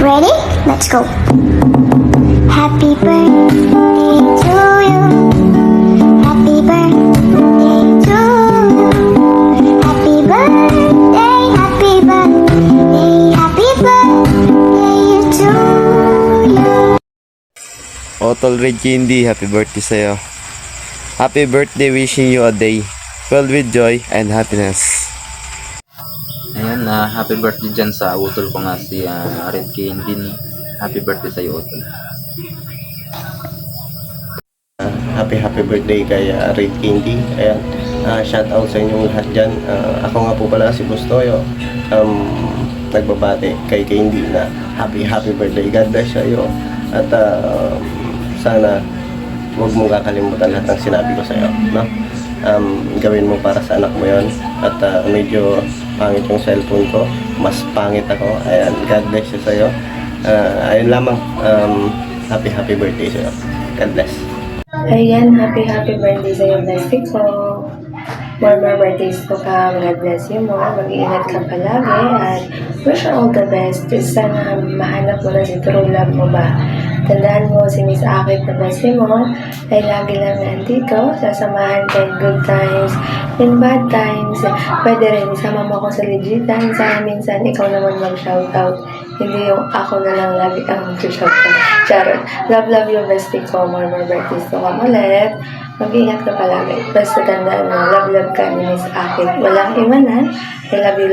Ready? Let's go. Happy birthday to you. Happy birthday to you. Happy birthday, happy birthday, happy birthday to you. Otol Red Candy, happy birthday sa'yo. Happy birthday, wishing you a day filled with joy and happiness. Ayan, happy birthday dyan sa utol ko nga si Red Candy. Happy birthday sa'yo, utol. Happy birthday kay Red Candy. Ayan, shout out sa inyong lahat dyan. Ako nga po pala si Bustoyo. Nagbabate kay Candy na happy birthday. God bless sa iyo. At sana huwag mong kakalimutan lahat ng sinabi ko sa iyo, no? Gawin mo para sa anak mo yon. At medyo pangit yung cellphone ko, mas pangit ako. Ayan, God bless you sa iyo. Ayun lamang. Happy birthday sa iyo. God bless. Ayan, happy birthday sa iyo, bestie ko. More birthdays to come. God bless you more. Mag-iingat ka palagi at wish you all the best. Sana mahanap mo na si true love mo ba. Tandaan mo si Miss Akit na bestie mo ay lagi lang nandito. Sasamahan ka in good times, in bad times. Pwede rin isama mo ako sa legitan. Sana minsan ikaw naman mag-shoutout. Hindi yung ako na lang lagi ang mag-shoutout. Charot. Love you, bestie ko. More birthdays to come ulit. Mag-ingat ka palagi. Basta tandaan mo, love ka ni Miss Akit. Walang iwanan. I love you.